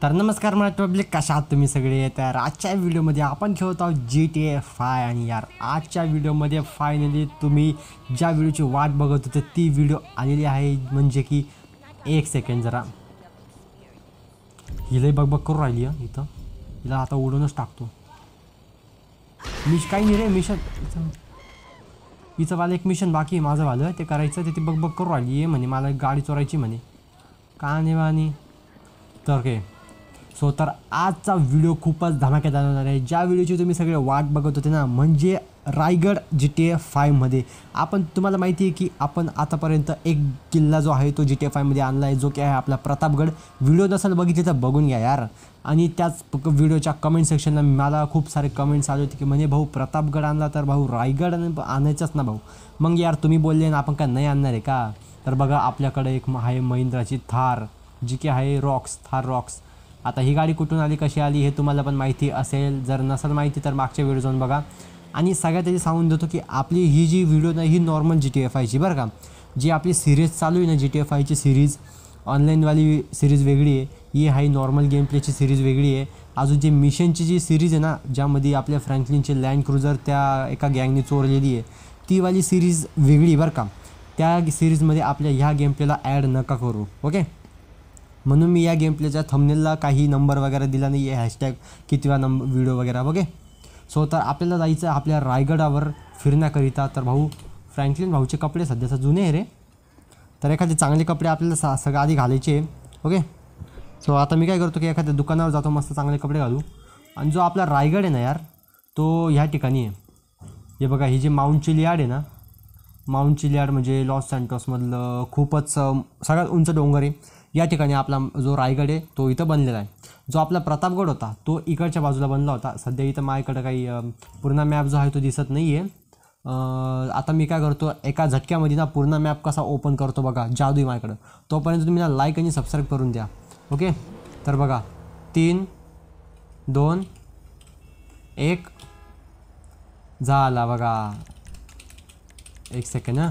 तर नमस्कार मला पब्लिक, कशा आहात तुम्ही सगळे. तर आजच्या व्हिडिओमध्ये आपण खेळत आहोत GTA 5. आणि यार आजच्या व्हिडिओमध्ये फायनली तुम्ही ज्या व्हिडिओची वाट बघत होते ती व्हिडिओ आलेली आहे. म्हणजे की एक सेकंड जरा हिला बघ करू राहिली आहे इथं. हिला आता उडूनच टाकतो. काही नाही रे मिशन हिचं वाला एक मिशन बाकी आहे माझं वालं ते करायचं. ते बघ करू राहिली आहे म्हणे मला गाडी चोरायची म्हणे का नाही वाणी. तर काय तर आजचा व्हिडिओ खूपच धमाकेदार होणार आहे. ज्या व्हिडिओची तुम्ही सगळे वाट बघत होते ना, म्हणजे रायगड GTA 5मध्ये आपण तुम्हाला माहिती आहे की आपण आतापर्यंत एक किल्ला जो आहे तो GTA 5मध्ये आणला आहे, जो की आहे आपला प्रतापगड. व्हिडिओ नसेल बघितले तर बघून घ्या यार. आणि त्याच व्हिडिओच्या कमेंट सेक्शनला मला खूप सारे कमेंट्स आले होते की म्हणजे भाऊ प्रतापगड आणला तर भाऊ रायगड आणायचंच ना भाऊ. मग यार तुम्ही बोलले ना आपण काय नाही आणणार आहे का. तर बघा आपल्याकडे एक आहे महिंद्राची थार, जी की आहे थार रॉक्स. आता ही गाडी कुठून आली कशी आली हे तुम्हाला पण माहिती असेल. जर नसेल माहिती तर मागच्या व्हिडिओ जाऊन बघा. आणि सगळ्यात त्याची सांगून देतो की आपली ही जी व्हिडिओ नाही ही नॉर्मल GTA 5ची बरं का. जी आपली सिरीज चालू आहे ना GTA 5ची सिरीज, ऑनलाईनवाली सिरीज वेगळी आहे, ही आहे नॉर्मल गेम प्लेची सिरीज वेगळी आहे. अजून जी मिशनची जी सिरीज आहे ना, ज्यामध्ये आपल्या फ्रँकलिनची लँड क्रुझर त्या एका गँगने चोरलेली आहे, ती वाली सिरीज वेगळी बरं का. त्या सिरीजमध्ये आपल्या ह्या गेम प्लेला ॲड नका करू, ओके. म्हणून मी या गेम प्लेच्या थंबनेलला काही नंबर वगैरे दिला नाही आहे, हॅशटॅग कितवा व्हिडिओ वगैरे ओके. तर आपल्याला जायचं आपल्या रायगडावर फिरण्याकरिता. तर भाऊ फ्रँकलिन भाऊचे कपडे सध्याचा जुने आहे रे, तर एखादे चांगले कपडे आपल्याला सगळं आधी घालायचे ओके. आता मी काय करतो की एखाद्या दुकानावर जातो, मस्त चांगले कपडे घालू. आणि जो आपला रायगड आहे ना यार, तो ह्या ठिकाणी आहे. हे बघा ही जी माउंट चिलियाड आहे ना, माउंट चिलियाड म्हणजे लॉस सॅन्टोसमधलं खूपच सगळ्यात उंच डोंगर आहे. या ठिकाणी आपला जो रायगड आहे तो इथं बनलेला आहे. जो आपला प्रतापगड होता तो इकडच्या बाजूला बनला होता. सध्या इथं माझ्याकडं काही पूर्ण मॅप जो आहे तो दिसत नाही आहे. आता मी काय करतो, एका झटक्यामध्ये ना पूर्ण मॅप कसा ओपन करतो बघा, जादू आहे माझ्याकडं. तोपर्यंत तुम्ही ना लाईक आणि सबस्क्राईब करून द्या ओके. तर बघा 3, 2, 1 झाला बघा. एक सेकंड हां,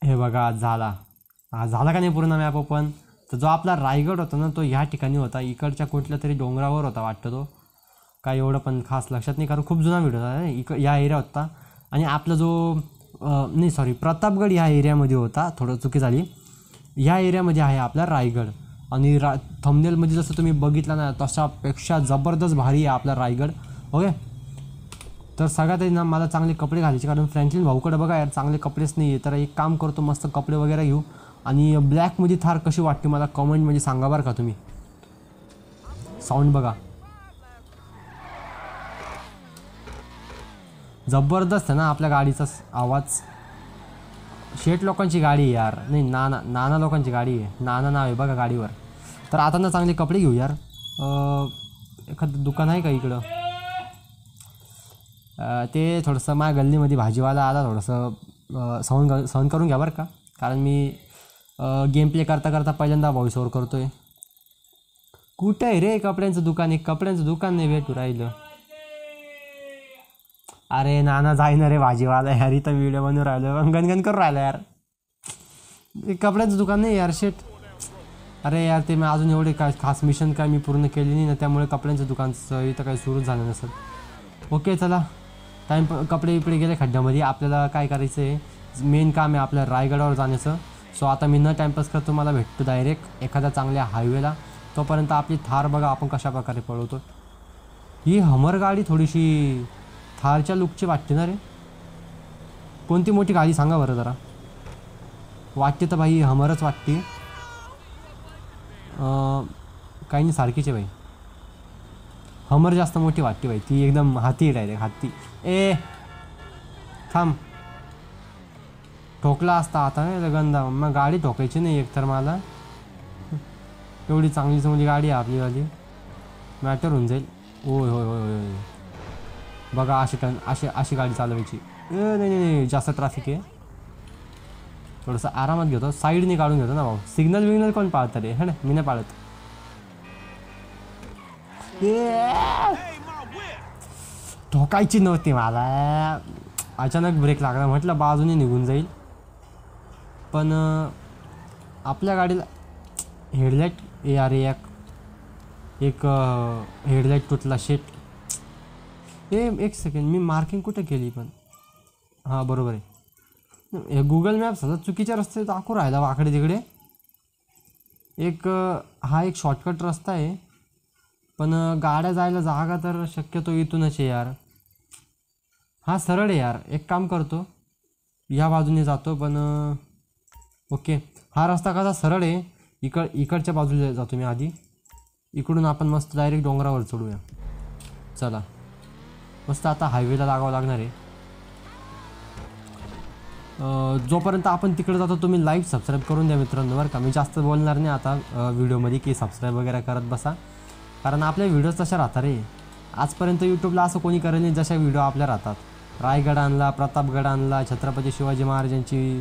हे बघा झाला का नाही पूर्ण मॅप ओपन. तर जो आपला रायगड होता ना तो ह्या ठिकाणी होता, इकडच्या कुठल्या तरी डोंगरावर होता वाटतं. तो काय एवढं पण खास लक्षात नाही, कारण खूप जुना व्हिडिओ होता. या एरिया होता. आणि आपला जो नाही सॉरी प्रतापगड ह्या एरियामध्ये होता, थोडं चुकी झाली. ह्या एरियामध्ये आहे आपला रायगड. आणि थंबनेलमध्ये जसं तुम्ही बघितलं ना तशापेक्षा जबरदस्त भारी आहे आपला रायगड ओके. तर सगळ्यात ना मला चांगले कपडे घालायचे, कारण फ्रँकलिन भाऊकडे बघा यार चांगले कपडेच नाही आहे. तर एक काम करतो, मस्त कपडे वगैरे घेऊ. आणि ब्लॅकमध्ये थार कशी वाटते मला कमेंटमध्ये सांगा बरं का तुम्ही. साऊंड बघा जबरदस्त आहे ना आपल्या गाडीचा आवाज. शेठ लोकांची गाडी आहे यार, नाही नाना लोकांची गाडी आहे, नाना नाव आहे बघा गाडीवर. तर आता ना चांगले कपडे घेऊ यार. एखादं दुकान आहे का इकडं. ते थोडंसं माझ्या गल्लीमध्ये भाजीवाला आला, थोडंसं सहन करून घ्या बरं का, कारण मी गेम प्ले करता पहिल्यांदा व्हॉइस ओव्हर करतो आहे. कुठं आहे रे कपड्यांचं दुकान. एक कपड्यांचं दुकान नाही भेटू राहिलं. अरे नाना जाईना रे भाजीवाला यार, इथं व्हिडिओ बनवून राहिलो गणगण करून राहिलं यार. कपड्यांचं दुकान नाही यार शेट. अरे यार ते मी अजून एवढे काय खास मिशन काय मी पूर्ण केली नाही ना, त्यामुळे कपड्यांचं दुकानचं इथं काही सुरूच झालं नसेल. ओके चला कपडे बिपडे गेले खड्ड्यामध्ये. आपल्याला काय करायचं आहे, मेन काम आहे आपल्या रायगडावर जाण्याचं. आता मी न टाईमपास करतो, मला भेटतो डायरेक्ट एखाद्या चांगल्या हायवेला. तोपर्यंत आपली थार बघा आपण कशा प्रकारे पळवतो. ही हमर गाडी थोडीशी थारच्या लुकची वाटते ना रे. कोणती मोठी गाडी सांगा बरं जरा. वाटते तर भाई हमरच वाटते. काही नाही सारखीच आहे भाई. हमर जास्त मोठी वाटते भाई, ती एकदम हाती डायरेक्ट हाती. ए थांब, ठोकला असता आता नाही गंदा. मग गाडी ठोकायची नाही एकतर मला. एवढी चांगली गाडी आहे आपलीवाली, मॅटर होऊन जाईल. होय होय होय होय बघा अशी गाडी चालवायची. नाही जास्त ट्रॅफिक आहे, थोडंसं आरामात घेतो, साईडने काढून घेतो ना भाऊ. सिग्नल कोण पाळतं रे. ना मी नाही पाळत. ठोकायची नव्हती मला, अचानक ब्रेक लागला, म्हटलं बाजूने निघून जाईल. पण आपल्या गाडीला हेडलाईट ए अरे एक हेडलाईट तुटला शेट. एक सेकंड, मी मार्किंग कुठे केली पण? हां बरोबर आहे. गुगल मॅप्स आता चुकीच्या रस्ते दाखवू राहिला वाकडे तिकडे. हा एक शॉर्टकट रस्ता आहे, पण गाड्या जायला जागा तर शक्यतो इथूनच आहे यार. हा सरळ आहे यार. एक काम करतो, ह्या बाजूने जातो पण ओके. हा रस्ता कसा सरळ आहे. इकडच्या बाजूला जातो मी आधी. इकडून आपण मस्त डायरेक्ट डोंगरावर चढूया. चला मस्त आता हायवेला लागावं लागणार आहे. जोपर्यंत आपण तिकडे जातो तुम्ही लाईक सबस्क्राईब करून द्या मित्रांनो, बरं का. मी जास्त बोलणार नाही आता व्हिडिओमध्ये की सबस्क्राईब वगैरे करत बसा, कारण आपल्या व्हिडिओज तशा राहतात रे. आजपर्यंत यूट्यूबला असं कोणी करेल नाही जशा व्हिडिओ आपल्या राहतात. रायगड आणला, प्रतापगड आणला, छत्रपती शिवाजी महाराजांची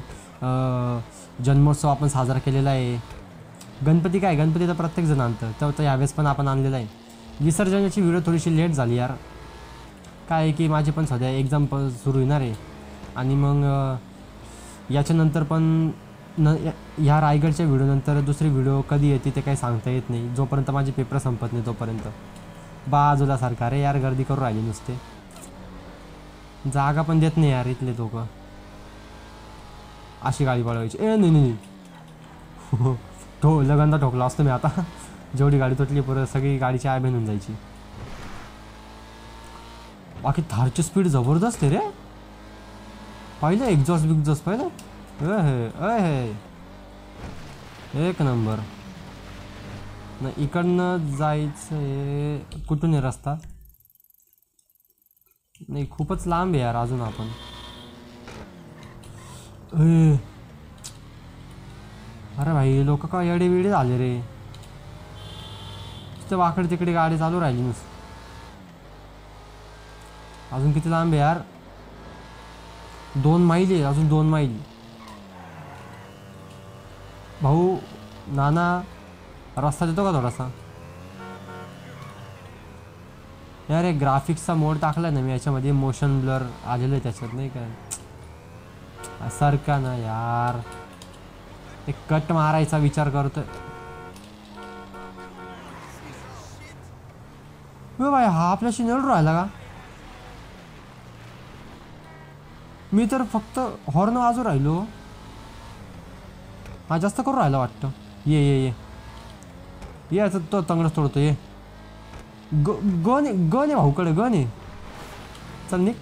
जन्मोत्सव आपण साजरा केलेला आहे. गणपती तर प्रत्येकजण आणतं, तर यावेळेस पण आपण आणलेला आहे. विसर्जनाची व्हिडिओ थोडीशी लेट झाली यार. काय आहे की माझी पण सध्या एक्झाम सुरू येणार आहे, आणि मग याच्यानंतर पण ह्या रायगडच्या व्हिडिओनंतर दुसरी व्हिडिओ कधी येते ते काही सांगता येत नाही. जोपर्यंत माझे पेपर संपत नाही तोपर्यंत. बाजूला सारखा रे यार, गर्दी करू राहिली नुसते. जागा पण देत नाही यार इथले लोक. अशी गाडी पळवायची. नाही लगंदा ठोकला असतो मी आता. जेवढी गाडी तुटली पुरं सगळी गाडीची आय बनून जायची. बाकी थारची स्पीड जबरदस्त आहे रे. पाहिलं एक्झॉस्ट पाहिलं. एक नंबर. नाही इकडनं जायचं कुठून आहे रस्ता? नाही खूपच लांब आहे यार अजून आपण. अरे भाई लोक का येडे वेडे झाले रे. तिथे वाकडे तिकडे गाडी चालू राहिली नुसतं. अजून किती लांब आहे यार? 2 मैल आहे अजून, 2 मैल. भाऊ नाना रस्ता देतो का थोडासा? यार एक ग्राफिक्सचा मोड टाकला ना मी याच्यामध्ये, मोशन ब्लर आलेलं आहे त्याच्यात, नाही का सारखा ना यार. एक कट मारायचा विचार करतोय. भाई हा आपल्याशी नळ राहिला का? मी तर फक्त हॉर्न वाजू राहिलो. हा जास्त करू राहिला वाटतं. ये याचं तो तंगडच तोडतो. ये गण आहे भाऊकडे, गण आहे. चल निक,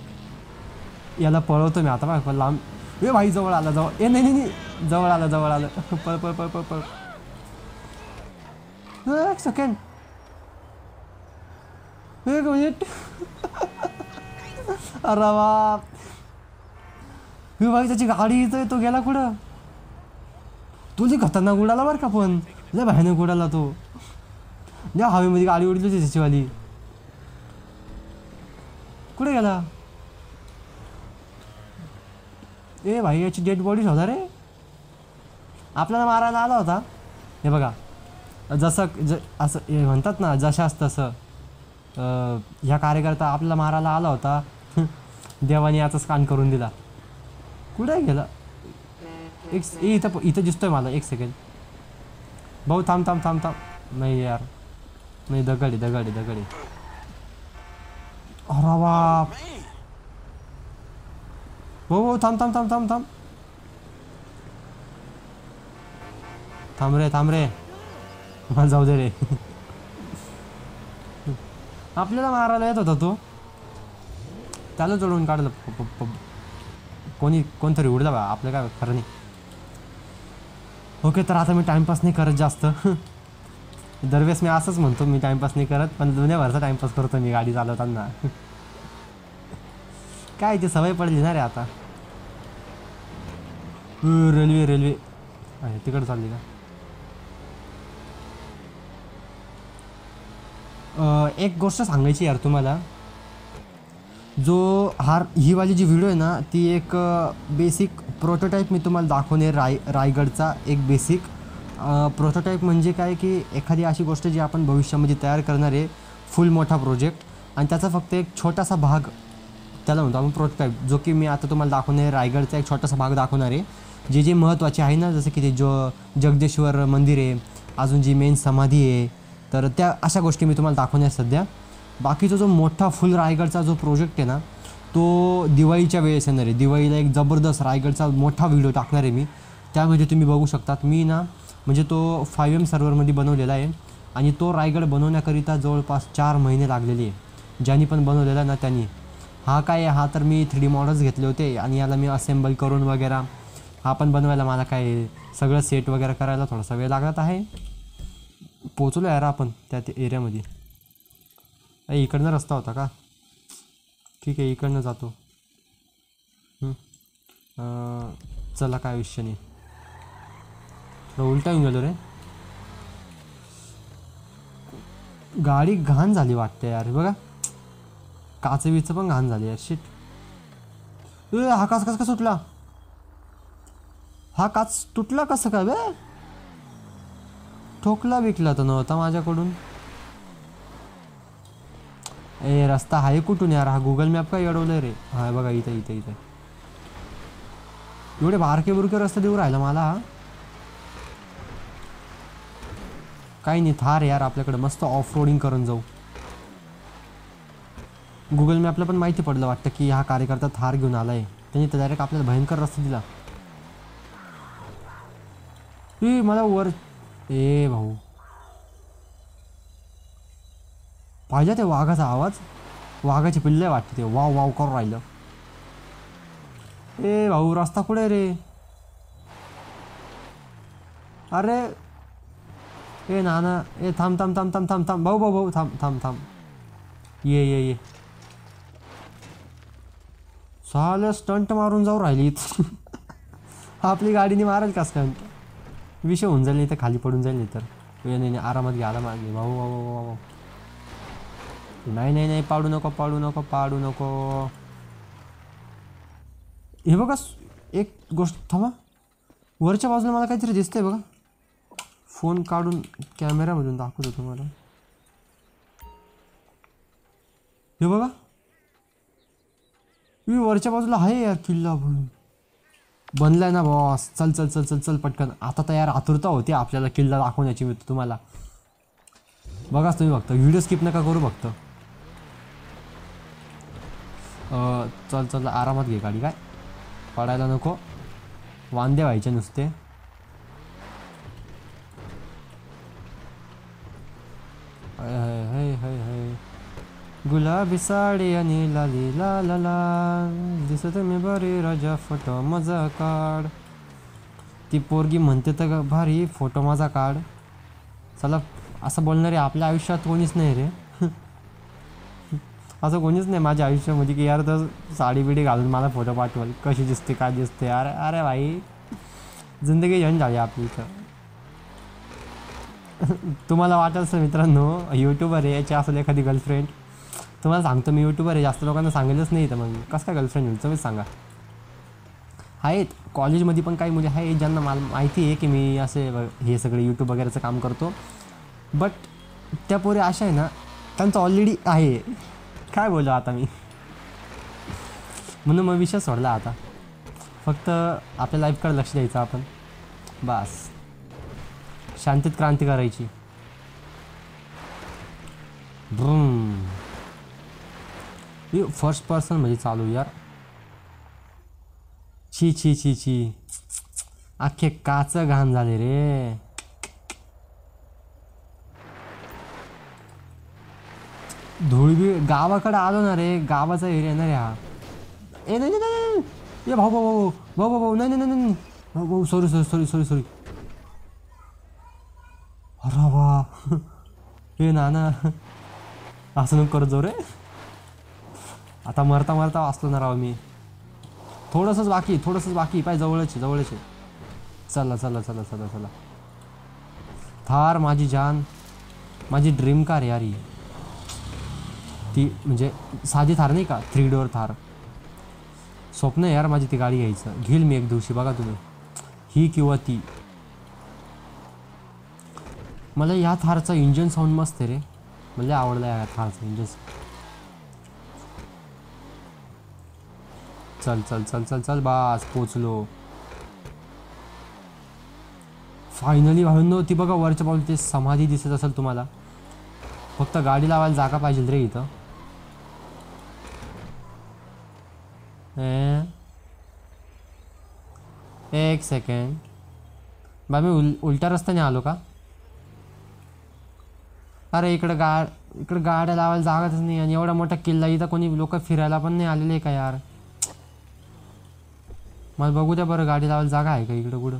याला पळवतो मी आता. बघ लांब. भाई जवळ आला, जवळ. नाही जवळ आलं. पळ. एक सेकंड, एक मिनिट. अरे बाप. भाई त्याची गाडी येतोय, तो गेला कुठं? तुझी खतरनाक उडाला बरं का, पण लय भयानक उडाला तो. ज्या हवेमध्ये गाडी उडली होती त्याचीवाली. कुठे गेला? भाई याची डेड बॉडी होता रे. आपल्याला मारायला आला होता. हे बघा, असं म्हणतात ना, जशास तसं. ह्या कार्यकर्ता आपल्याला मारायला आला होता. देवाने याचाच कान करून दिला. कुठे गेला? इथं दिसतोय मला. एक सेकंड भाऊ, थांब. नाही यार, नाही. दगड आहे. अरे बाप. भाऊ थांब रे. मला जाऊ दे रे. आपल्याला मारायला येत होता तो. त्याला जोडून काढलं कोणतरी उडला बा. आपलं काय खरं नाही. ओके, तर आता मी टाइमपास नाही करत जास्त. दरवेळेस मी असंच म्हणतो, मी टाइमपास नाही करत, पण दुनियाभरचा टाइमपास करतो मी गाडी चालवताना. काय ती सवय पडली ना रे आता. रेल्वे तिकडे चालली का? एक गोष्ट सांगायची यार तुम्हाला. ही वाली जी व्हिडिओ आहे ना, ती एक बेसिक प्रोटोटाईप मी तुम्हाला दाखवणे. रायगडचा एक बेसिक प्रोटोटाईप म्हणजे काय की एखादी अशी गोष्ट जी आपण भविष्यामध्ये तयार करणार आहे, फुल मोठा प्रोजेक्ट, आणि त्याचा फक्त एक छोटासा भाग त्याला म्हणतो आपण प्रोटोटाईप. जो की मी आता तुम्हाला दाखवणे रायगडचा एक छोटासा भाग दाखवणार आहे. जे महत्त्वाचे आहे ना, जसं की ते जगदेश्वर मंदिर आहे, अजून जी मेन समाधी आहे, तर त्या अशा गोष्टी मी तुम्हाला दाखवणार सध्या. बाकीचा जो मोठा फुल रायगडचा जो प्रोजेक्ट आहे ना, तो दिवाळीच्या वेळेस येणार आहे. दिवाळीला एक जबरदस्त रायगडचा मोठा व्हिडिओ टाकणार आहे मी. त्यामध्ये तुम्ही बघू शकतात मी ना, म्हणजे तो 5M सर्व्हरमध्ये बनवलेला आहे आणि तो रायगड बनवण्याकरिता जवळपास 4 महिने लागलेले आहे. ज्यांनी पण बनवलेला ना त्यांनी. हा काय आहे, हा तर मी 3D मॉडेल्स घेतले होते आणि याला मी असेंबल करून वगैरे हा पण बनवायला मला काय सगळं सेट वगैरे करायला थोडासा वेळ लागत आहे. पोचलो यार आपण त्या एरियामध्ये. इकडनं रस्ता होता का? ठीक आहे, इकडनं जातो. चला काय विषय नाही. थोडं उलटा येऊन गेलो रे. गाडी घाण झाली वाटते यार. बघा काचवीचं पण घाण झाली यार. शिट. हा काच कसं का सुटला? हा काच तुटला कसं काय बे? ठोकला बिकला तर नव्हता माझ्याकडून. रस्ता आहे कुठून यार? हा गुगल मॅप काय अडवलं रे? हा बघा इथं इथं इथं. एवढे बारके बुरके रस्ते देऊ राहिला मला. काही नाही, थार यार आपल्याकडे, मस्त ऑफ रोडिंग करून जाऊ. गुगल मॅपला पण माहिती पडलं वाटतं की हा कार्यकर्ता थार घेऊन आलाय. त्यांनी तर डायरेक्ट आपल्याला भयंकर रस्ता दिला. मला वर भाऊ पाहिजे ते वाघाचा आवाज. वाघाची पिल्ले वाटते ते वाव वाव करून राहिलं. भाऊ रस्ता कुठे रे? अरे नाना थांब थांब थांब थांब थांब थांब भाऊ भाऊ भाऊ थांब थांब थांब. ये साले स्टंट मारून जाऊ राहिली. आपली गाडीने मारेल का स्टंट? विषय होऊन जाईल नाही तर खाली पडून जाईल. नाही तर नाही आरामात घे आरामात घे भाऊ भाऊ भाऊ. नाही पाडू नको. हे बघा एक गोष्ट थांबा. वरच्या बाजूला मला काहीतरी दिसतंय बघा. फोन काढून कॅमेरामधून दाखवतो तुम्हाला. हे बघा वरच्या बाजूला आहे यार किल्ला बनलाय ना बॉस. चल चल चल चल चल पटकन. आता तर यार आतुरता होती आपल्याला किल्ला दाखवण्याची. मी तुम्हाला बघाच तुम्ही फक्त व्हिडिओ स्किप नका करू फक्त. चल चल आरामात घे गाडी. काय पडायला नको. वांदे व्हायचे नुसते. गुलाबी साडी आणि लाली ला ला ला दिसत मी बरी राजा फोटो मजा काढ. ती पोरगी म्हणते तर भारी फोटो माझा काढ. चला असं बोलणारे आपल्या आयुष्यात कोणीच नाही रे. असं कोणीच नाही माझ्या आयुष्यामध्ये की यार तर साडी बिडी घालून मला फोटो पाठवल. कशी दिसते काय दिसते. अरे भाई जिंदगी जन झाली आपली इथं. तुम्हाला वाटत असेल मित्रांनो यूट्यूबर आहे याची असेल एखादी गर्लफ्रेंड. तुम्हाला सांगतो मी यूट्यूबर आहे. जास्त लोकांना सांगितलंच नाही तर मग कसं काय गर्लफ्रेंड होईल तुम्हीच सांगा. आहेत कॉलेजमध्ये पण काही मुली आहेत ज्यांना मला माहिती आहे की मी असे हे सगळे यूट्यूब वगैरेचं काम करतो. बट त्या पोरी अशा आहे ना त्यांचं ऑलरेडी आहे. काय बोलू आता मी. म्हणून मग विषय सोडला आता. फक्त आपल्या लाईफकडे लक्ष द्यायचं आपण बस. शांतीत क्रांती करायची. फर्स्ट पर्सन म्हणजे चालू यार. छी छी छी छी अख्खे काच घाण झाले रे. धुळबी गावाकडे आलो ना रे. गावाचा एरिया ना रे हा. नाही भाऊ भाऊ भाऊ भाऊ भाऊ नाही नाही नाही भाऊ भाऊ sorry sorry sorry sorry sorry. अरे वा नाना असं नको करत जाऊ रे. आता मरता मरता वाचलो ना राव मी. थोडंसंच बाकी पाय जवळच आहे. चला चला चला चला चला. थार माझी जान माझी ड्रीम कार यार ही. ती म्हणजे साधी थार नाही का 3 डोअर थार. स्वप्न यार माझी ती गाडी घ्यायचं. घेईल मी एक दिवशी बघा तुम्ही. ही किंवा ती. मला या थारचा इंजन साऊंड मस्त आहे रे. मला आवडला या थारचा इंजन. चल चल चल चल चल बस पोचलो. फायनली भावनो ती बघा वरच्या बाजूला ते समाधी दिसत असेल तुम्हाला. फक्त गाडी लावायला जागा पाहिजे रे इथं. एक सेकंड बा, मी उलट्या रस्त्याने आलो का? अरे इकडं गाड्या लावायला जागाच नाही. आणि एवढा मोठा किल्ला इथं कोणी लोक फिरायला पण नाही आलेले का यार? मला बघू द्या बरं, गाडी लावायला जागा आहे का इकडं कुठं?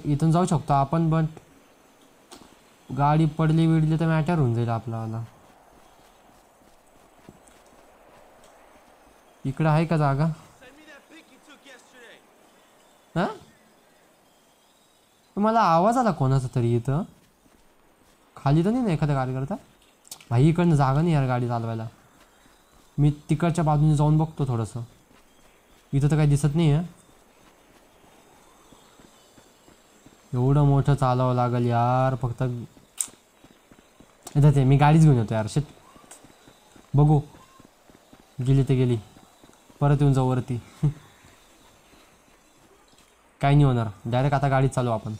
इथून जाऊ शकतो आपण, पण गाडी पडली विडली तर मॅटर होऊन जाईल आपल्याला. इकडं आहे का जागा? हां, मला आवाज आला कोणाचा तरी इथं. खाली तर नाही ना एखाद्या गाडी करता? भाई इकडनं जागा नाही यार गाडी चालवायला. मी तिकडच्या बाजूने जाऊन बघतो थोडंसं. इथं तर काही दिसत नाही आहे. एवढं मोठं चालावं लागेल यार. फक्त इथं ते मी गाडीच घेऊन येतो यार. शिट, बघू गेली ते गेली. परत येऊन जाऊ वरती. काही नाही होणार. डायरेक्ट आता गाडी चालू आपण.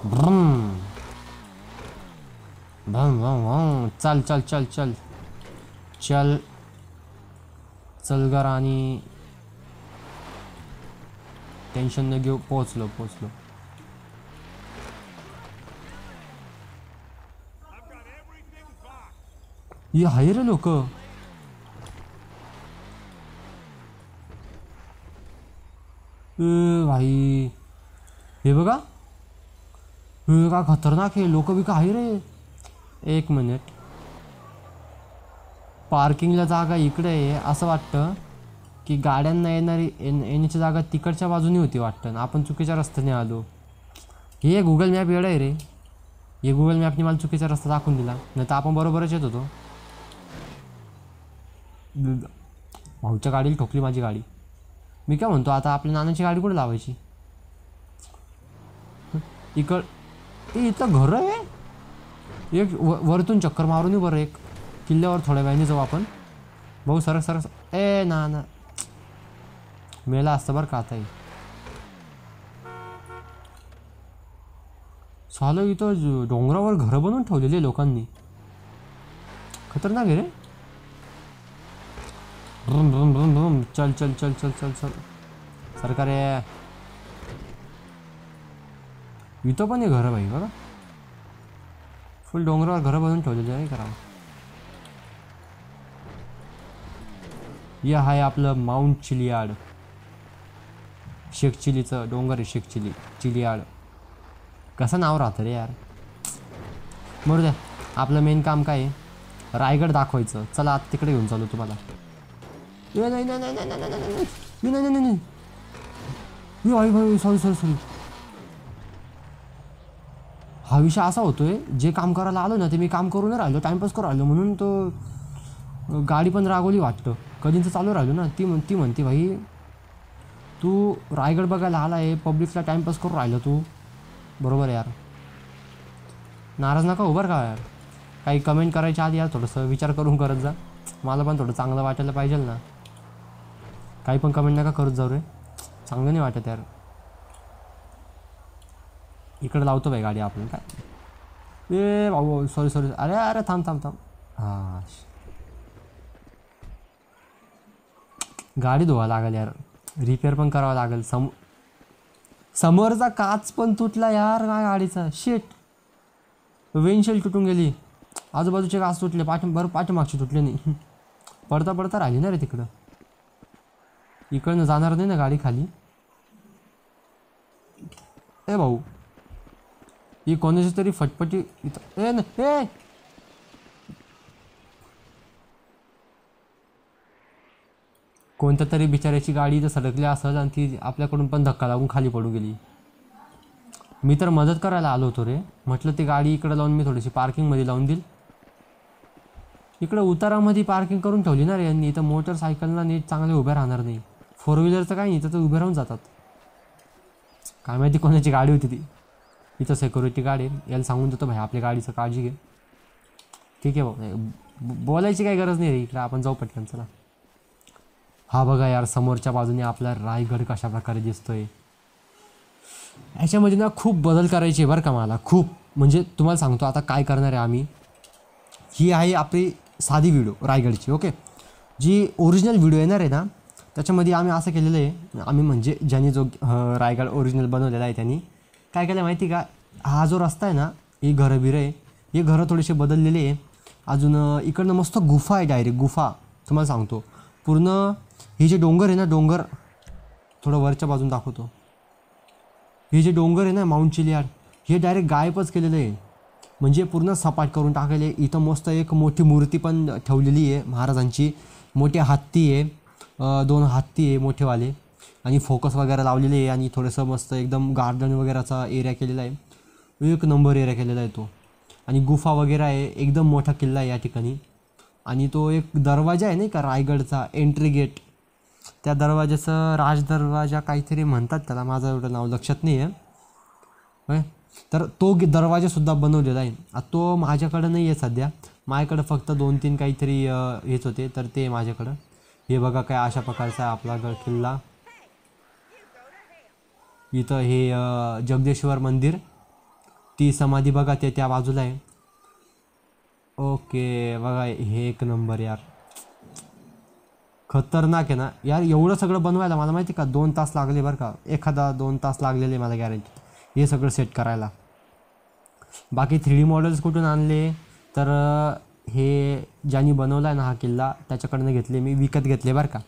भ्रम भम भम भम. चल चल चल चल चल चल घर. आणि टेन्शन न घेऊ. पोचलो. ये हाय रे लोक. भाई हे बघा, हे का खतरनाक आहे. लोक बिका आहे रे. एक मिनिट, पार्किंगला जागा इकडे आहे. असं वाटतं की गाड्यांना येण्याची जागा तिकडच्या बाजूने होती वाटतं. आपण चुकीच्या रस्त्याने आलो. हे गुगल मॅप येडं आहे रे. हे गुगल मॅपने मला चुकीचा रस्ता दाखवून दिला. नाही तर आपण बरोबरच येत होतो. भाऊच्या गाडीला ठोकली माझी गाडी. मी काय म्हणतो, आता आपल्या नानाची गाडी कुठे लावायची? इथं घर आहे. एक वरतून चक्कर मारून येऊ बरं. एक किल्ल्यावर थोड्या वेळाने जाऊ आपण. भाऊ सरस. ए ना मेला असतं बरं का आता. सालं इथं डोंगरावर घरं बनवून ठेवलेली लोकांनी. खतरनाक आहे रे. भ्रम. चल सरकार आहे. इथं पण हे घरं भाई बघा. फुल डोंगरावर घरं बनवून ठेवलेली आहे. करा हे आहे आपलं माउंट चिलियाड. शेख चिलीचं डोंगर आहे. शेख चिलियाड. कसं नाव राहतं रे यार. बरं द्या, आपलं मेन काम काय आहे? रायगड दाखवायचं. चला आता तिकडे घेऊन चालू तुम्हाला. नाही सॉरी. हा विषय असा होतोय, जे काम करायला आलो ना ते मी काम करून राहिलो, टाइमपास करून राहिलो. म्हणून तो गाडी पण रागवली वाटतं. कधीच चालू राहिलो ना. ती म्हणते भाई तू रायगड बघायला आला आहे, पब्लिकला टाइमपास करून राहिलो तू. बरोबर यार, नाराज नका उभं का यार. काही कमेंट करायच्या आधी यार थोडंसं विचार करून करत जा. मला पण थोडं चांगलं वाटायला पाहिजे ना. काही पण कमेंट नका करत जाऊ रे, चांगलं नाही वाटत यार. इकडे लावतो बाई गाडी आपण. काय ए भाऊ सॉरी. अरे थांब. हां, गाडी धुवा लागेल यार. रिपेअर पण करावं लागेल. समोरचा काच पण तुटला यार काय गाडीचा. शिट, विंडशील्ड तुटून गेली. आजूबाजूचे काच तुटले. पाठीमागचे तुटले नाही. पडता राहिली ना रे तिकडं. इकडनं जाणार नाही ना गाडी खाली. ए भाऊ, ही कोणाची तरी फटफटी इथं. कोणत्या तरी बिचाऱ्याची गाडी इथं सडकली असेल आणि ती आपल्याकडून पण धक्का लागून खाली पडून गेली. मी तर मदत करायला आलो होतो रे. म्हटलं ती गाडी इकडं लावून मी थोडीशी पार्किंगमध्ये लावून देईल. इकडं उतारामध्ये पार्किंग करून ठेवली ना रे यांनी. इथं मोटरसायकलला नीट चांगले उभे राहणार नाही. फोर व्हीलरचं काही नाही, इथं तर उभे राहून जातात. काय माहिती कोणाची गाडी होती ती. इथं सिक्युरिटी गार्ड आहे, याला सांगून देतो भाई आपल्या गाडीचं काळजी घे. ठीक आहे भाऊ, बोलायची काही गरज नाही रे. इकडं आपण जाऊ पटकन. चला. हा बघा यार, समोरच्या बाजूने आपला रायगड कशा प्रकारे दिसतोय. ह्याच्यामध्ये ना खूप बदल करायचे आहे बरं का मला, खूप. म्हणजे तुम्हाला सांगतो आता काय करणार आहे आम्ही. ही आहे आपली साधी व्हिडिओ रायगडची, ओके. जी ओरिजिनल व्हिडिओ येणार आहे ना त्याच्यामध्ये आम्ही असं केलेलं आहे, आम्ही म्हणजे ज्यांनी जो रायगड ओरिजिनल बनवलेला आहे त्यांनी काय केलं माहिती का, हा जो रस्ता आहे ना, ही घरं बिरं आहे, हे घरं थोडेसे बदललेले आहे. अजून इकडनं मस्त गुफा आहे, डायरेक्ट गुफा. तुम्हाला सांगतो पूर्ण हे जे डोंगर आहे ना, डोंगर थोडं वरच्या बाजून दाखवतो. हे जे डोंगर आहे ना माउंट चिलियाड, हे डायरेक्ट गायबच केलेलं आहे, म्हणजे पूर्ण सपाट करून टाकले. इथं मस्त एक मोठी मूर्ती पण ठेवलेली आहे महाराजांची. मोठे हत्ती आहे, 2 हत्ती आहे मोठेवाले, आणि फोकस वगैरे लावलेले आहे. आणि थोडंसं मस्त एकदम गार्डन वगैरेचा एरिया केलेला आहे, एक नंबर एरिया केलेला आहे तो. आणि गुफा वगैरे आहे, एकदम मोठा किल्ला आहे या ठिकाणी. आणि तो एक दरवाजा आहे नाही का रायगडचा एंट्री गेट, त्या दरवाजाचं राजदरवाजा काहीतरी म्हणतात त्याला, माझं एवढं नाव लक्षात नाही आहे होय. तर तो दरवाजासुद्धा बनवलेला आहे. आता तो माझ्याकडं नाही आहे सध्या, माझ्याकडं फक्त 2-3 काहीतरी हेच होते, तर ते माझ्याकडं. हे बघा काय अशा प्रकारचा आहे आपला गड किल्ला. इथं हे जगदेश्वर मंदिर, ती समाधी बघा ते त्या बाजूला आहे. ओके बघा हे एक नंबर यार, खतरनाक आहे ना यार. एवढं सगळं बनवायला मला माहिती का 2 तास लागले बरं का, 1-2 तास लागलेले मला गॅरंटी हे सगळं सेट करायला. बाकी 3D मॉडेल्स कुठून आणले तर हे ज्यांनी बनवला आहे ना हा किल्ला त्याच्याकडनं घेतले मी, विकत घेतले बरं का.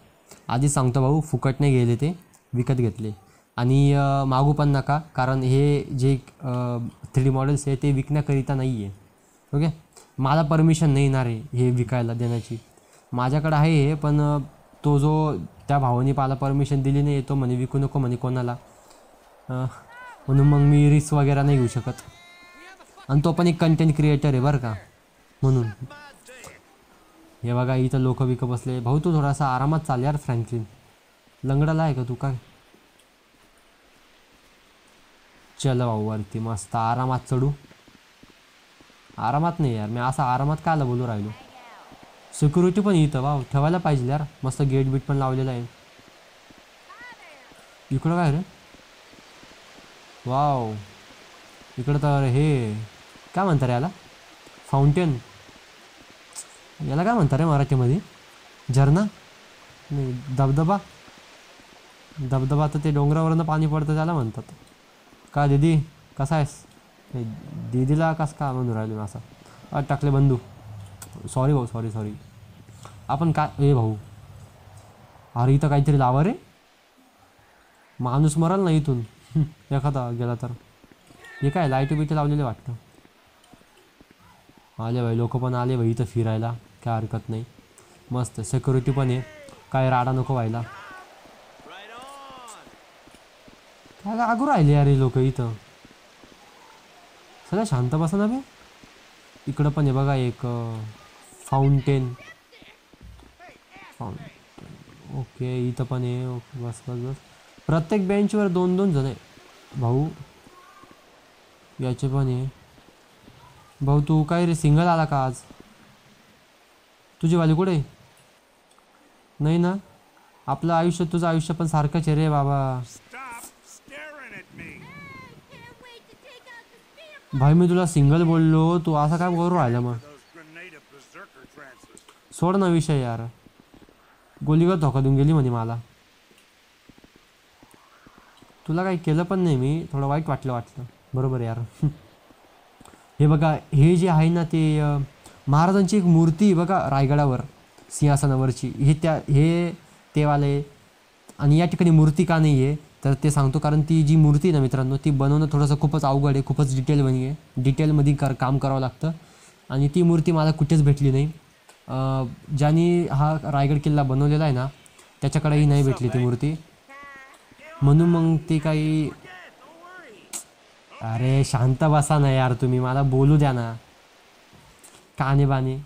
आधीच सांगतो भाऊ, फुकट नाही गेले ते, विकत घेतले. आणि मागू पण नका, कारण हे जे 3D मॉडेल्स आहे ते विकण्याकरिता नाही आहे, ओके. मला परमिशन नाही येणार आहे हे विकायला देण्याची. माझ्याकडं आहे हे, पण तो जो त्या भावाने मला परमिशन दिली नाही, तो म्हणे विकू नको म्हणे कोणाला, म्हणून मग मी रिस्क वगैरे नाही घेऊ शकत. आणि तो पण एक कंटेंट क्रिएटर आहे बरं का, म्हणून. हे बघा इथं लोक बिक बसले. भाऊ तू थोडासा आरामात चाल यार फ्रँकलिन, लंगडाला आहे का तू काय? चल भाऊ वरती मस्त आरामात चढू. आरामात नाही यार, मी असं आरामात कायला बोलू राहिलो. सिक्युरिटी पण इथं वाव ठेवायला पाहिजे यार, मस्त गेट बीट पण लावलेलं आहे. इकडं काय रे, वाव. इकडं तर हे काय म्हणतात रे याला, फाउंटेन, याला काय म्हणतात रे मराठीमध्ये, झरणा नाही, धबधबा. धबधबा तर ते डोंगरावरनं पाणी पडतं त्याला म्हणतात. का दीदी कसा आहेस? दीदीला कसं का म्हणून राहिलो असं टाकले बंधू. सॉरी भाऊ, सॉरी. आपण काय ए भाऊ, अरे इथं काहीतरी लावा रे, माणूस मराल ना इथून एखादा गेला तर. हे काय लाईट बिट लावलेले वाटतं. आले भाई लोक पण आले भाई इथं फिरायला, काय हरकत नाही. मस्त सिक्युरिटी पण आहे, काय राडा नको व्हायला. काय लागू राहिले यार हे लोक इथं, सगळं शांत बसा ना बे. इकडं पण आहे बघा एक फाउंटेन. ओके इथं पण आहे. ओके बस. प्रत्येक बेंचवर 2-2 जण आहे भाऊ. याचे पण आहे. भाऊ तू काय रे सिंगल आला का आज? तुझी वाली कुठे? नाही ना, आपलं आयुष्य तुझं आयुष्य पण सारखंच आहे रे बाबा. भाई मी तुला सिंगल बोललो, तू असा काय करू राहिला मग? सोड ना विषय यार, गोलीगत धोका देऊन गेली म्हणे मला. तुला काही केलं पण नाही मी, थोडं वाईट वाटलं बरोबर यार. हे बघा हे जे आहे ना ते महाराजांची एक मूर्ती बघा रायगडावर सिंहासनावरची, हे तेवाले. आणि या ठिकाणी मूर्ती का नाही आहे तर ते सांगतो, कारण ती जी मूर्ती ना मित्रांनो ती बनवणं थोडंसं खूपच अवघड आहे, खूपच डिटेलमध्ये काम करावं लागतं. आणि ती मूर्ती मला कुठेच भेटली नाही. ज्यांनी हा रायगड किल्ला बनवलेला आहे ना त्याच्याकडेही नाही भेटली ती मूर्ती, म्हणून मग ते काही. अरे शांत बसा ना यार तुम्ही, मला बोलू द्या ना काने बाने.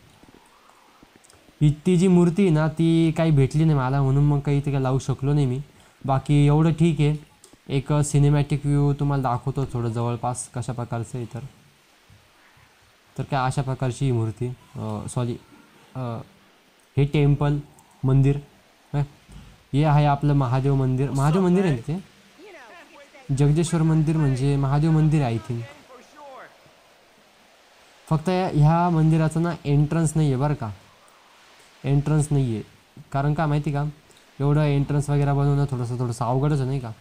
ती जी मूर्ती आहे ना ती काही भेटली नाही मला, म्हणून मग काही ते काय लावू शकलो नाही मी. बाकी एवढं ठीक आहे. एक सिनेमॅटिक व्ह्यू तुम्हाला दाखवतो थोडं जवळपास कशा प्रकारचं आहे. तर काय अशा प्रकारची ही मूर्ती, सॉरी हे टेम्पल मंदिर. हे आहे आपलं महादेव मंदिर आहे ना ते. जगदेश्वर मंदिर म्हणजे महादेव मंदिर आहे आय थिंक. फक्त ह्या मंदिराचं ना एंट्रन्स नाही आहे बरं का, एंट्रन्स नाही आहे. कारण का माहिती का, एवढं एंट्रन्स वगैरे बनवणं थोडंसं अवघडच आहे नाही का.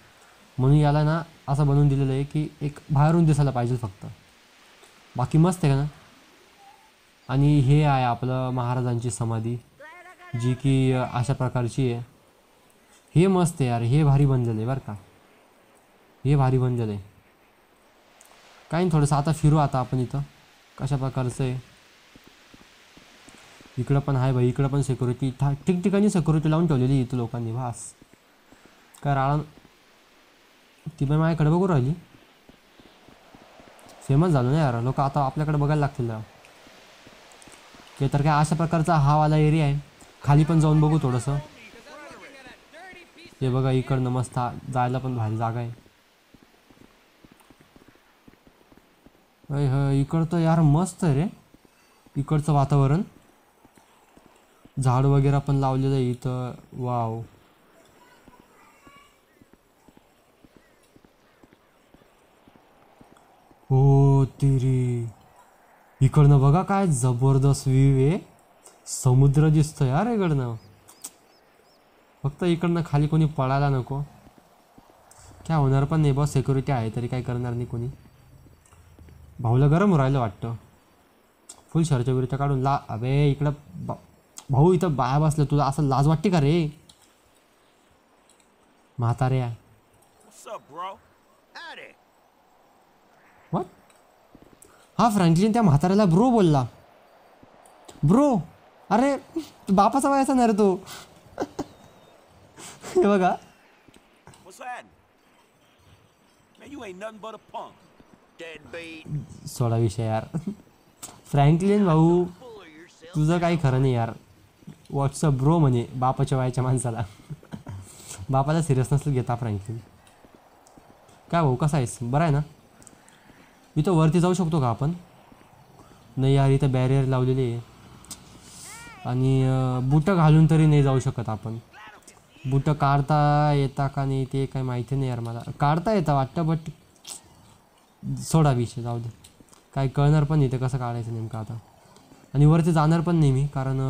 म्हणून याला ना असं बनवून दिलेलं आहे की एक बाहेरून दिसायला पाहिजे फक्त. बाकी मस्त आहे का ना. आणि हे आहे आपलं महाराजांची समाधी, जी की अशा प्रकारची आहे. हे मस्त आहे यार, हे भारी बनलेलं आहे बरं का, हे भारी बनलेलं आहे. काही नाही, थोडंसं आता फिरू आता आपण इथं कशा प्रकारचं आहे. इकडं पण आहे भाई, इकडं पण सिक्युरिटी ठिकठिकाणी सिक्युरिटी लावून ठेवलेली इथं लोकांनी. भास काय राळा ती पण माझ्याकडे बघू राहिली. फेमस झालो ना यार, लोक आता आपल्याकडे बघायला लागतील ते. तर काय अशा प्रकारचा हा वाला एरिया आहे. खाली पण जाऊन बघू थोडंसं. हे बघा इकडनं मस्त जायला पण भारी जागा आहे. इकडचं यार मस्त आहे रे, इकडचं वातावरण. झाड वगैरे पण लावलेलं आहे इथं. वाव, हो तिरी. इकडनं बघा काय जबरदस्त व्ह्यू आहे, समुद्र दिसतो यार इकडनं. फक्त इकडनं खाली कोणी पळायला नको. काय होणार पण नाही बस, सिक्युरिटी आहे तरी काय करणार नाही कोणी. भाऊला गरम राहिलं वाटतं. फुल शर्टच्या बिरच्या काढून अबे इकडं भाऊ इथं बाया बसलं, तुला असं लाज वाटते का रे म्हाताऱ्या. व्हॉट, हा फ्रँकलिन त्या म्हाताऱ्याला ब्रो बोलला. ब्रो, अरे बापाचा वयाचा नाही रे तो. हे बघा सोडा विषय यार. फ्रँकलिन भाऊ तुझं काही खरं नाही यार. व्हॉट्सअप ब्रो म्हणे बापाच्या वयाच्या माणसाला. बापाला सिरियस नसलं घेता फ्रँकलिन. काय भाऊ कसा आहेस, बरं आहे ना. इथं वरती जाऊ शकतो का आपण. नाही यार इथं बॅरियर लावलेली आहे. आणि बुटं घालून तरी नाही जाऊ शकत आपण. बुटं काढता येता का नाही ते काय माहिती नाही यार मला. काढता येतं वाटतं बट सोडा विषय जाऊ दे. काय कळणार पण नाही ते कसं काढायचं नेमकं आता. आणि वरती जाणार पण नाही मी, कारण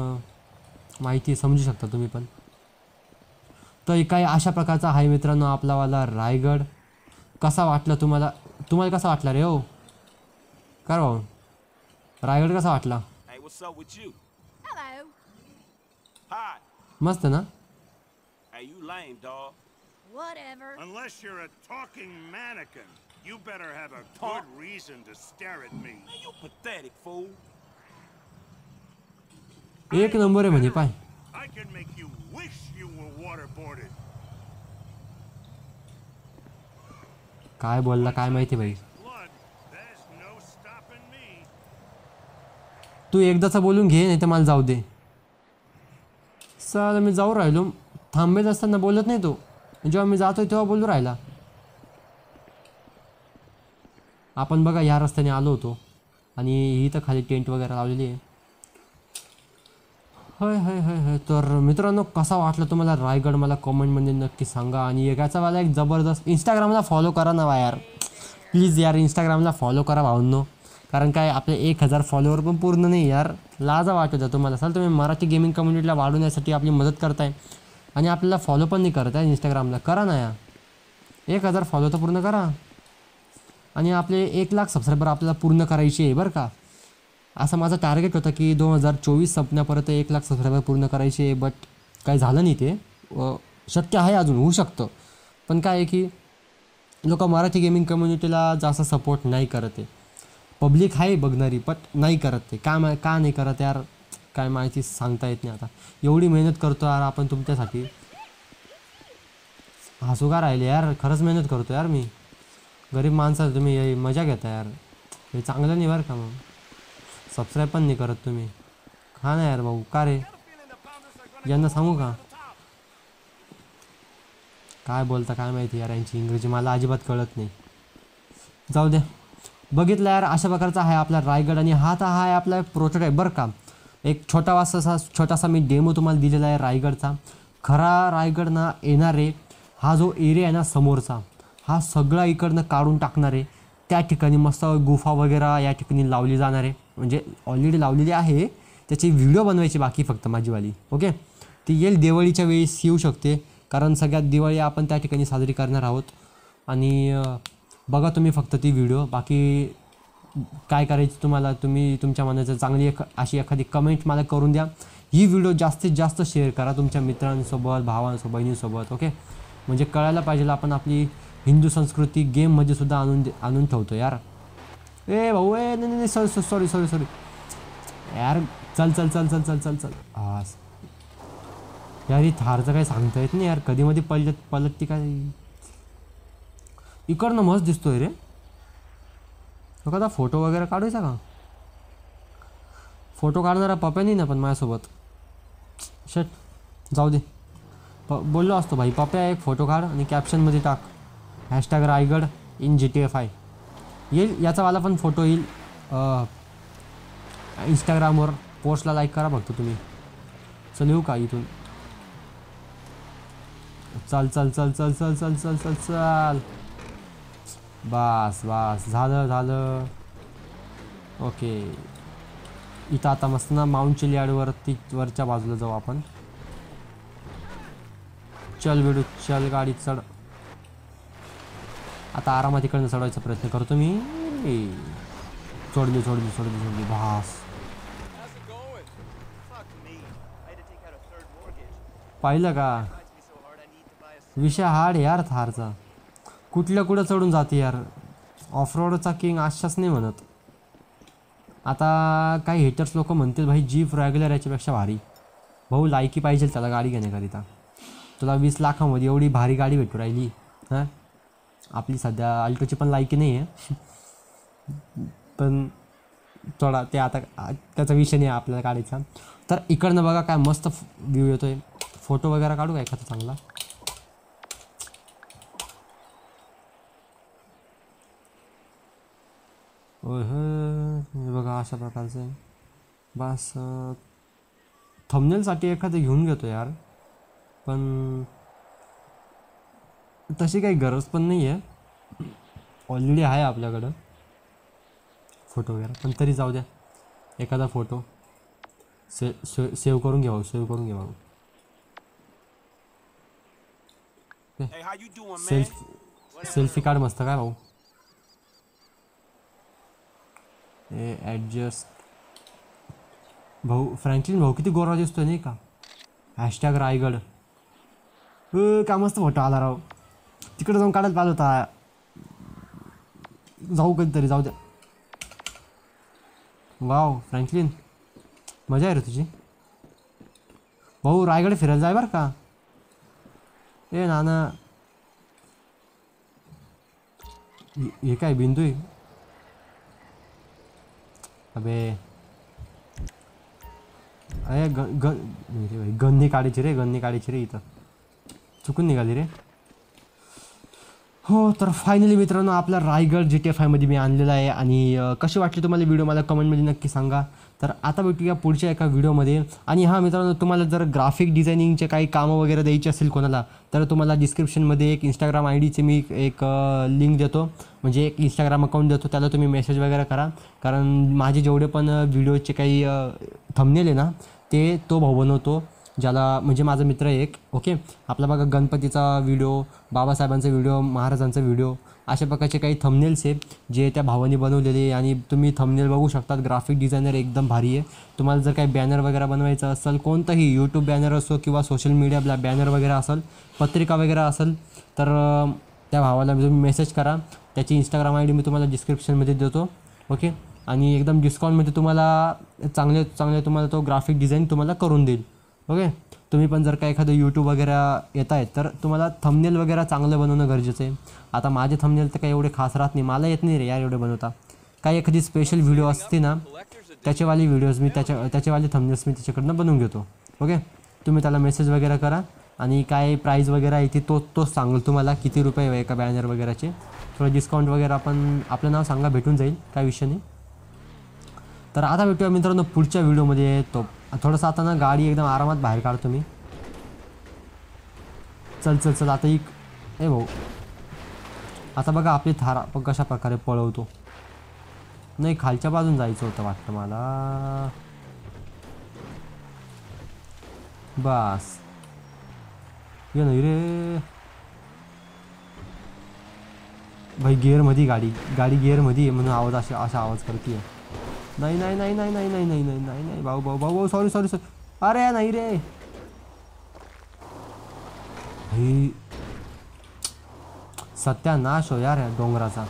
माहिती समजू शकता तुम्ही पण. तर काय अशा प्रकारचा आहे मित्रांनो आपलावाला रायगड. कसा वाटला तुम्हाला, तुम्हाला कसा वाटला रे हो. काय भाऊ रायगड कसा वाटला. मस्त ना. Whatever. Unless you're a talking mannequin, you better have a good reason to stare at me. You pathetic fool. एक नंबर आहे म्हणे पाय. I can make you wish you were waterboarded. काय बोलला काय माहिती भाई. तू एकदाचा बोलून घे नाही तर मला जाऊ दे. सर मी जाऊ राहिलो, थांबेत असताना बोलत नाही तो. जेव्हा मी जातोय तेव्हा बोलू राहिला. आपण बघा ह्या रस्त्याने आलो होतो आणि ही तर खाली टेंट वगैरे लावलेली आहे. होय होय होय होय. तर मित्रांनो कसा वाटला तुम्हाला रायगड मला कमेंटमध्ये नक्की सांगा. आणि एकाचा मला एक जबरदस्त इंस्टाग्रामला फॉलो करा ना यार प्लीज यार. इंस्टाग्रामला फॉलो करा भाऊंनो. कारण काय आपले 1000 फॉलोवर पण पूर्ण नाही यार. लाजा वाटत आहे तुम्हाला. चाल तुम्ही मराठी गेमिंग कम्युनिटीला वाढवण्यासाठी आपली मदत करताय आणि आपल्याला फॉलो पण नाही करत आहे इंस्टाग्रामला. करा ना यार, 1000 फॉलो तर पूर्ण करा. आणि आपले 1 लाख सबस्क्रायबर आपल्याला पूर्ण करायचे आहे बरं का. असं माझं टार्गेट होतं की 2024 संपण्यापर्यंत 1 लाख सबस्क्रायबर पूर्ण करायचे आहे. बट काही झालं नाही ते. शक्य आहे अजून, होऊ शकतं. पण काय आहे की लोक मराठी गेमिंग कम्युनिटीला जास्त सपोर्ट नाही करत आहे. पब्लिक आहे बघणारी बट नाही करत ते. का नाही करत यार काय माहिती सांगता येत नाही आता. एवढी मेहनत करतो यार आपण तुमच्यासाठी. हसू का राहिले यार, खरंच मेहनत करतो यार मी. गरीब माणसाला तुम्ही मजा घेता यार, हे चांगलं नाही बरं का. मग सबस्क्राईब पण नाही करत तुम्ही. हा ना यार भाऊ, का रे यांना सांगू का. काय बोलता काय माहिती यार, यांची इंग्रजी मला अजिबात कळत नाही. जाऊ द्या. बघितलं यार अशा प्रकारचा आहे आपला रायगड. आणि हा तर आहे आपला प्रोटोटाईप बरं का. एक छोटासा मी डेमो तुम्हाला दिलेला आहे रायगडचा. खरा रायगड ना येणारे हा जो एरिया आहे ना समोरचा, हा सगळा इकडनं काढून टाकणार आहे. त्या ठिकाणी मस्त गुफा वगैरे या ठिकाणी लावली जाणार आहे, म्हणजे ऑलरेडी लावलेली आहे, त्याची व्हिडिओ बनवायची बाकी फक्त माझीवाली. ओके, ती येईल दिवाळीच्या वेळेस येऊ शकते, कारण सगळ्यात दिवाळी आपण त्या ठिकाणी साजरी करणार आहोत. आणि बघा तुम्ही फक्त ती व्हिडिओ. बाकी काय करायचं तुम्हाला, तुम्ही तुमच्या मनाचं चांगली अशी एखादी कमेंट मला करून द्या. ही व्हिडिओ जास्तीत जास्त शेअर करा तुमच्या मित्रांसोबत, भावांसोबत, बहिणींसोबत. ओके, म्हणजे कळायला पाहिजे आपण आपली हिंदू संस्कृती गेममध्ये सुद्धा आणून ठेवतो यार. ए भाऊ, ए नाही नाही सॉरी यार. चल चल चल चल चल चल चल हा यार, ही थारचं काही सांगता येत नाही यार, कधी मध्ये पलट ती काय. इकडनं मस्त दिसतोय रे. एखादा फोटो वगैरे काढायचा का? फोटो काढणारा पप्या नाही ना पण माझ्यासोबत. शट जाऊ दे. बोललो असतो भाई पप्या एक फोटो काढ आणि कॅप्शनमध्ये टाक #रायगड इन GTA 5 येईल. याचावाला पण फोटो येईल इंस्टाग्रामवर. पोस्टला लाईक करा फक्त तुम्ही. चल येऊ का इथून? चल चल चल चल चल चल चल चल चल. बस झालं. ओके, इथं आता मस्त ना माउंट चिलियाडवरती वरच्या बाजूला जाऊ आपण. चल बेडू चल, गाडी चढ. आता आरामात इकडनं चढवायचा प्रयत्न करतो मी. सोडली भास. पाहिलं का, विषय हार्ड यार थारचा. कुठं चढून जाते यार. ऑफरोडचा किंग आशाच नाही म्हणत. आता काही हेटर्स लोक म्हणतील भाई जीप रेग्युलर याच्यापेक्षा भारी. भाऊ लायकी पाहिजे त्याला गाडी घेण्याकरिता. तुला 20 लाखामध्ये एवढी भारी गाडी भेटू राहिली. हां, आपली सध्या अल्टोची पण लायकी नाही आहे, पण थोडा ते आता त्याचा विषय नाही आपल्याला काढायचा. तर इकडनं बघा काय मस्त व्ह्यू येतोय. फोटो वगैरे काढू का एखादा चांगला? हे बघा अशा प्रकारचं आहे. बस थंबनेलसाठी एखादं घेऊन घेतो यार, पण तशी काही गरज पण नाही आहे, ऑलरेडी आहे आपल्याकडं फोटो वगैरे. पण तरी जाऊ द्या, एखादा फोटो सेव्ह करून घ्या भाऊ. सेल्फी काढ मस्त काय भाऊ. ॲडजस्ट भाऊ. फ्रँकलिन भाऊ किती गोरा दिसतोय नाही का. #रायगड. काय मस्त फोटो आला राव. तिकडे जाऊन काढायला पाहिजे होता. जाऊ कधीतरी, जाऊ द्या. वाव फ्रँकलिन, मजा आहे रे तुझी भाऊ. रायगड फिरायला जाय बरं का. ए नाना, हे काय बिंदू आहे? अबे अरे गन्नी काढायची रे इथं. चुकून निघाली रे. हो, तर फायनली मित्रांनो आपला रायगड GTA 5 मध्ये मी आणलेला आहे. आणि कशी वाटली तुम्हाला व्हिडिओ मला कमेंटमध्ये नक्की सांगा. तर आता भेटूया पुढच्या एका व्हिडिओमध्ये. आणि हां मित्रांनो, तुम्हाला जर ग्राफिक डिझायनिंगचे काही कामं वगैरे द्यायची असेल कोणाला, तर तुम्हाला डिस्क्रिप्शनमध्ये एक इंस्टाग्राम IDचे मी एक लिंक देतो, म्हणजे एक इंस्टाग्राम अकाउंट देतो. त्याला तुम्ही मेसेज वगैरे करा, कारण माझे जेवढे पण व्हिडिओचे काही थंबनेल आहे ना, ते तो भाऊ बनवतो, ज्याला म्हणजे माझा मित्र आहे एक. ओके, आपला बघा गणपतीचा व्हिडिओ, बाबासाहेबांचा व्हिडिओ, महाराजांचा व्हिडिओ, अशा प्रकारचे काही थंबनेल्स आहे जे त्या भावाने बनवलेले. आणि तुम्ही थंबनेल बघू शकतात. ग्राफिक डिझायनर एकदम भारी आहे. तुम्हाला जर काही बॅनर वगैरे बनवायचं असेल, कोणताही यूट्यूब बॅनर असो किंवा सोशल मीडिया बॅनर वगैरे असेल, पत्रिका वगैरे असेल, तर त्या भावाला तुम्ही मेसेज करा. त्याची इंस्टाग्राम ID मी तुम्हाला डिस्क्रिप्शनमध्ये देतो. ओके, आणि एकदम डिस्काउंटमध्ये तुम्हाला चांगले तुम्हाला तो ग्राफिक डिझाईन तुम्हाला करून देईल. ओके, तुम्ही पण जर का एखादं यूट्यूब वगैरे येत आहेत, तर तुम्हाला थंबनेल वगैरे चांगलं बनवणं गरजेचं आहे. आता माझे थंबनेल तर काही एवढे खास राहत नाही, मला येत नाही रे यार एवढे बनवता. काही एखादी स्पेशल व्हिडिओ असते ना, त्याचेवाली व्हिडिओज मी त्याचेवाले थंबनेल्स मी त्याच्याकडनं बनवून घेतो. ओके, तुम्ही त्याला मेसेज वगैरे करा. आणि काय प्राईज वगैरे आहे ती तोच सांगेल तुम्हाला किती रुपये आहे एका बॅनर वगैरेचे. थोडं डिस्काउंट वगैरे आपण आपलं नाव सांगा, भेटून जाईल, काय विषय नाही. तर आता भेटूया मित्रांनो पुढच्या व्हिडिओमध्ये. तो थोडंसं आता ना गाडी एकदम आरामात बाहेर काढतो मी. चल आता ए भाऊ आता बघा आपली थार आपण कशा प्रकारे पळवतो. नाही खालच्या बाजून जायचं होतं वाटतं मला. बस ये नाही रे भाई. गिअरमध्ये गाडी गिअरमध्ये आहे म्हणून आवाज असा आवाज करते. नाही नाही नाही नाही नाही नाही नाही नाही नाही नाही भाऊ भाऊ भाऊ सॉरी सॉरी सॉरी. अरे नाही रे भाई. सत्यानाश हो यार या डोंगराचा.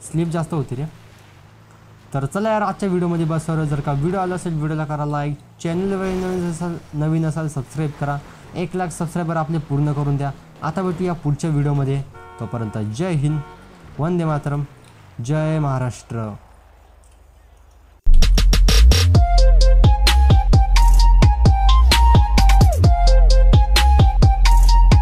स्लिप जास्त होती रे. तर चला यार आजच्या व्हिडिओमध्ये बस. जर का व्हिडिओ आला असेल व्हिडिओला करा लाईक. चॅनलवर नवीन असाल सबस्क्राईब करा. 1 लाख सबस्क्रायबर आपले पूर्ण करून द्या. आता भेटूया पुढच्या व्हिडिओमध्ये. तोपर्यंत जय हिंद, वंदे मातरम, जय महाराष्ट्र.